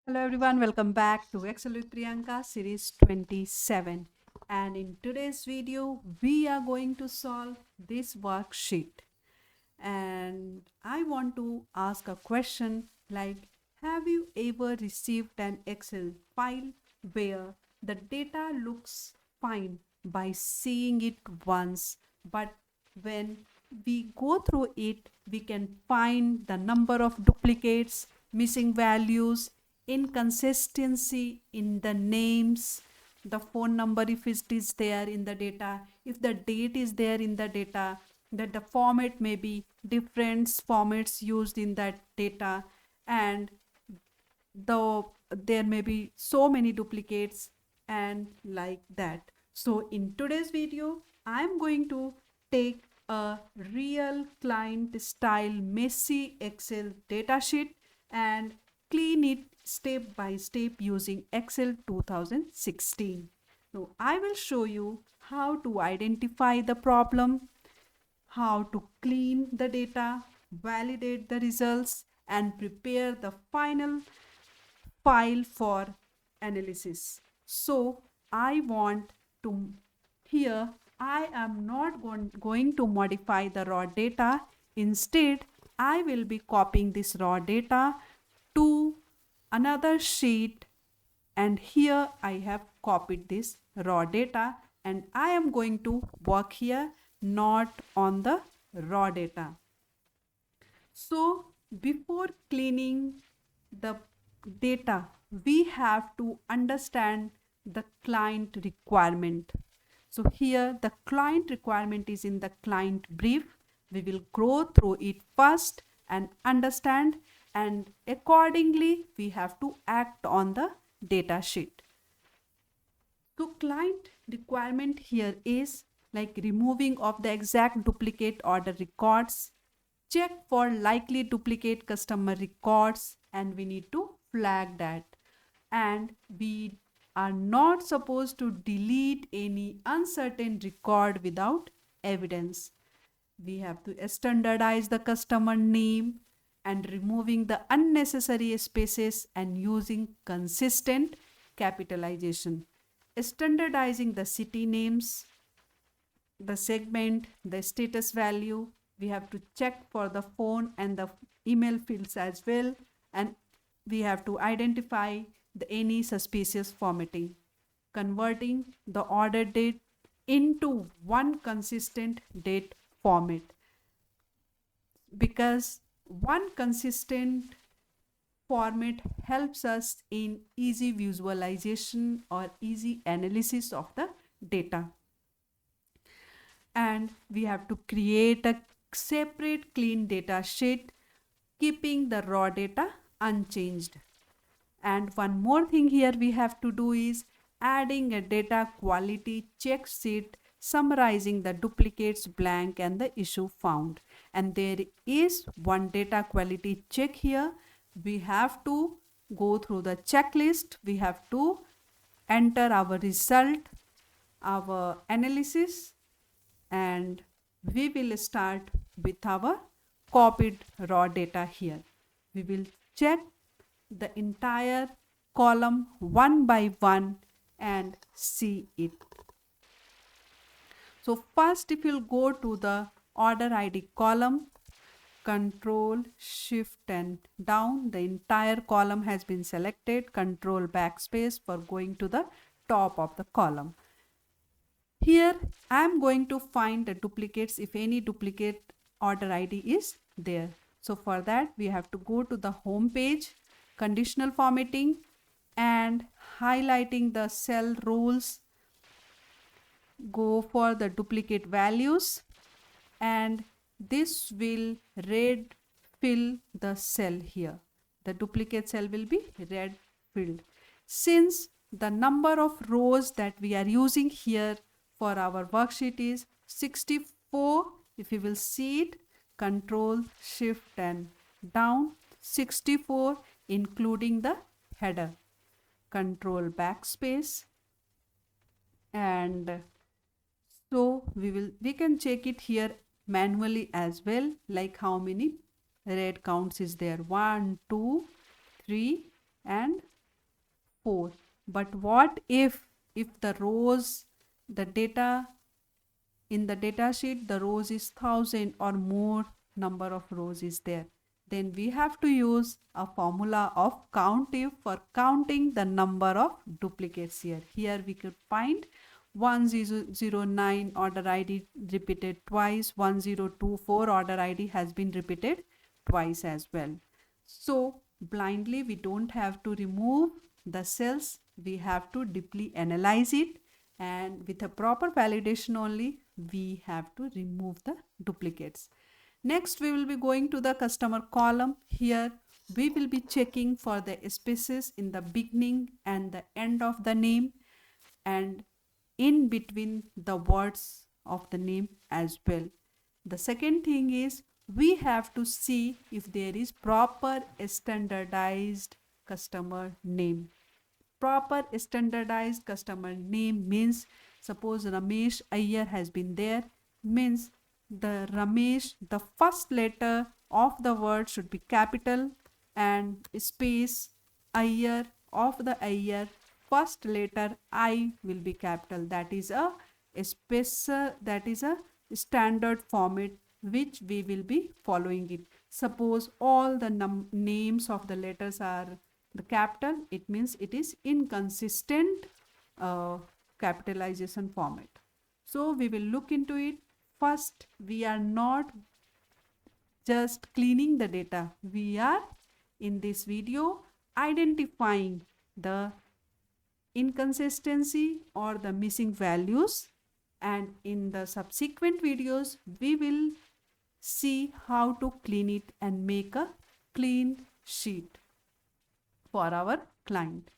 Hello everyone, welcome back to Excel with Priyanka series 27. And in today's video, we are going to solve this worksheet. And I want to ask a question like, have you ever received an Excel file where the data looks fine by seeing it once, but when we go through it, we can find the number of duplicates, missing values, inconsistency in the names, the phone number if it is there in the data, if the date is there in the data, that the format may be different formats used in that data, and though there may be so many duplicates and like that. So in today's video, I'm going to take a real client style messy Excel datasheet and clean it step by step using Excel 2016. So I will show you how to identify the problem, how to clean the data, validate the results, and prepare the final file for analysis. So I want to here I am not going to modify the raw data. Instead, I will be copying this raw data to another sheet, and here I have copied this raw data and I am going to work here not on the raw data. So before cleaning the data, we have to understand the client requirement. So here the client requirement is in the client brief. We will go through it first and understand, and accordingly we have to act on the data sheet. So client requirement here is like removing of the exact duplicate order records, check for likely duplicate customer records, and we need to flag that. And we are not supposed to delete any uncertain record without evidence. We have to standardize the customer name and removing the unnecessary spaces and using consistent capitalization. Standardizing the city names, the segment, the status value. We have to check for the phone and the email fields as well, and we have to identify any suspicious formatting. Converting the order date into one consistent date format, because one consistent format helps us in easy visualization or easy analysis of the data. And we have to create a separate clean data sheet, keeping the raw data unchanged. And one more thing here we have to do is adding a data quality check sheet summarizing the duplicates, blank, and the issue found. And there is one data quality check here. We have to go through the checklist. We have to enter our result, our analysis, and we will start with our copied raw data here. We will check the entire column one by one and see it. So first, if you'll go to the order ID column, Control Shift and down, the entire column has been selected. Control backspace for going to the top of the column. Here I am going to find the duplicates if any duplicate order ID is there. So for that we have to go to the home page, conditional formatting, and highlighting the cell rules, go for the duplicate values, and this will red fill the cell here. The duplicate cell will be red filled. Since the number of rows that we are using here for our worksheet is 64, if you will see it, Control Shift and down, 64 including the header. Control backspace, and so we can check it here manually as well, like how many red counts is there, 1 2 3 and 4. But what if the rows, the data in the data sheet, the rows is 1000 or more number of rows is there, then we have to use a formula of countif for counting the number of duplicates here. Here we could find 1009 order ID repeated twice, 1024 order ID has been repeated twice as well. So blindly we don't have to remove the cells, we have to deeply analyze it, and with a proper validation only we have to remove the duplicates. Next we will be going to the customer column. Here we will be checking for the spaces in the beginning and the end of the name and in between the words of the name as well. The second thing is we have to see if there is proper standardized customer name. Proper standardized customer name means, suppose Ramesh Iyer has been there, means the Ramesh, the first letter of the word should be capital and space Iyer of the Iyer, first letter I will be capital. That is a special, that is a standard format which we will be following it. Suppose all the names of the letters are the capital, it means it is inconsistent capitalization format. So we will look into it. First, we are not just cleaning the data, we are in this video identifying the inconsistency or the missing values, and in the subsequent videos we will see how to clean it and make a clean sheet for our client.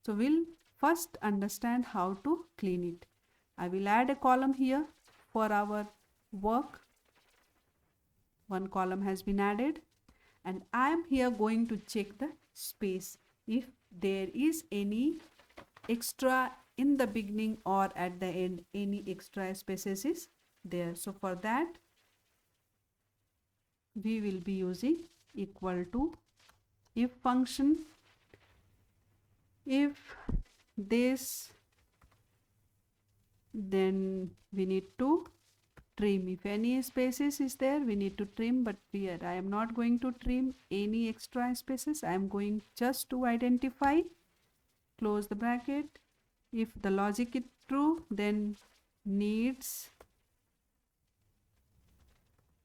So we'll first understand how to clean it. I will add a column here for our work. One column has been added and I am here going to check the space if there is any extra in the beginning or at the end, any extra spaces is there. So for that we will be using equal to if function. If this, then we need to trim. If any spaces is there, we need to trim, but here I am not going to trim any extra spaces. I am going just to identify, close the bracket. If the logic is true, then needs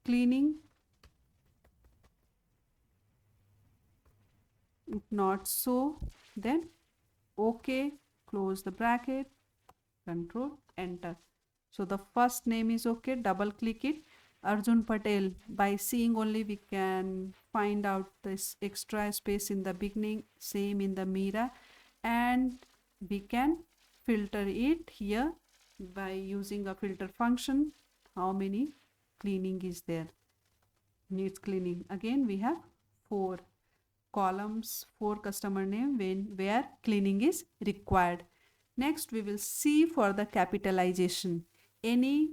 cleaning. If not so, then OK, close the bracket, control enter. So the first name is OK, double click it, Arjun Patel. By seeing only we can find out this extra space in the beginning, same in the Mira, and we can filter it here by using a filter function. How many cleaning is there? Needs cleaning. Again we have 4 columns, 4 customer name where cleaning is required. Next we will see for the capitalization. Any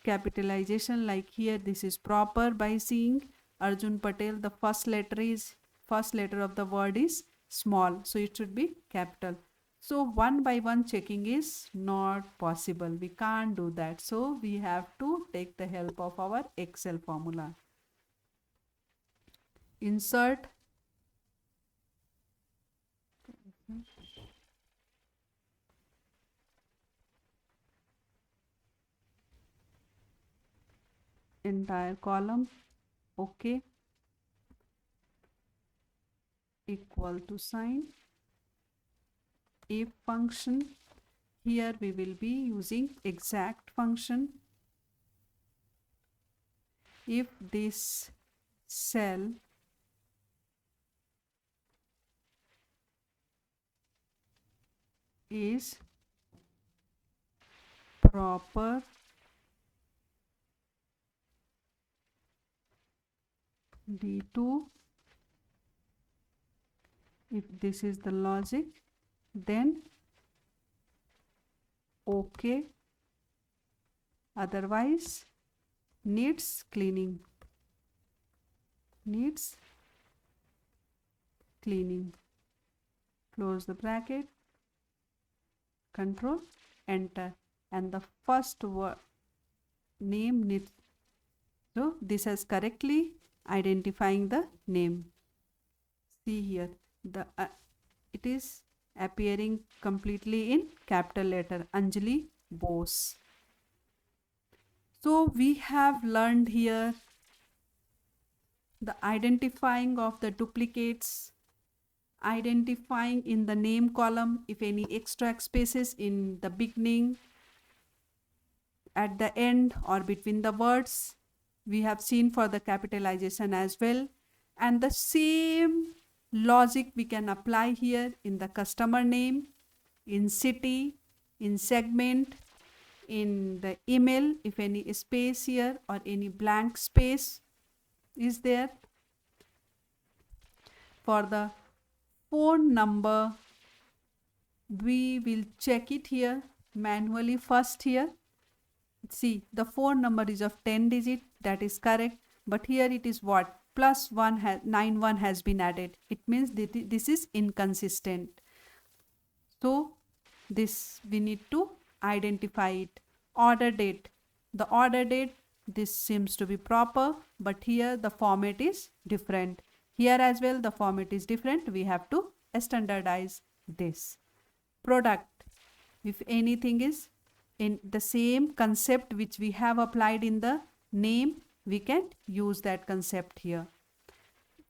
capitalization, like here this is proper by seeing Arjun Patel, the first letter of the word is small, so it should be capital. So one by one checking is not possible, we can't do that, so we have to take the help of our Excel formula. Insert entire column, OK, equal to sign. If function, here we will be using exact function. If this cell is proper D2, if this is the logic, then OK, otherwise needs cleaning, needs cleaning. close the bracket, control, enter, and the first word name needs, so this is correctly identifying the name. See here, the it is appearing completely in capital letter, Anjali Bose. So we have learned here the identifying of the duplicates, identifying in the name column if any extra spaces in the beginning, at the end, or between the words. We have seen for the capitalization as well, and the same logic we can apply here in the customer name, in city, in segment, in the email if any space here or any blank space is there. For the phone number, we will check it here manually first here. See, the phone number is of 10 digit, that is correct, but here it is what? Plus 91 has been added. It means this is inconsistent. So this we need to identify it. Order date. The order date, this seems to be proper, but here the format is different. Here as well the format is different. We have to standardize this. Product. If anything is in the same concept which we have applied in the name, we can use that concept here.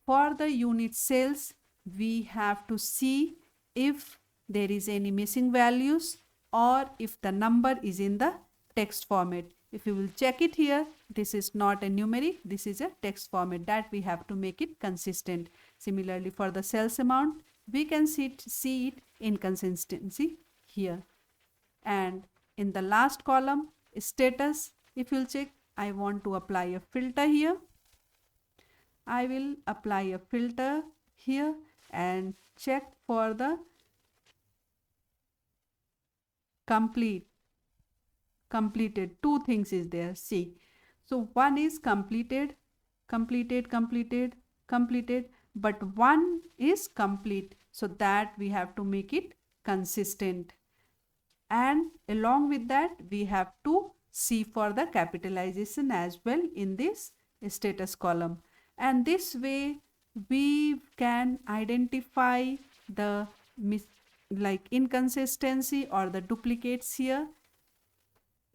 For the unit sales, we have to see if there is any missing values or if the number is in the text format. If you will check it here, this is not a numeric, this is a text format, that we have to make it consistent. Similarly, for the sales amount, we can see it inconsistency here. And in the last column, status, if you'll check, I want to apply a filter here. I will apply a filter here and check for the completed. Two things is there. See, so one is completed, but one is complete, so that we have to make it consistent. And along with that, we have to see for the capitalization as well in this status column. And this way we can identify the inconsistency or the duplicates here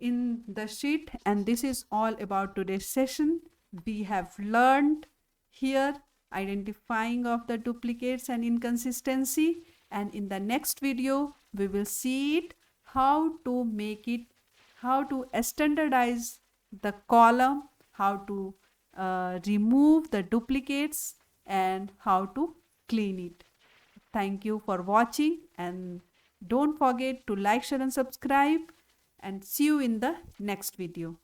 in the sheet. And this is all about today's session. We have learned here identifying of the duplicates and inconsistency, and in the next video we will see it how to make it, how to standardize the column, how to remove the duplicates, and how to clean it. Thank you for watching, and don't forget to like, share and subscribe, and see you in the next video.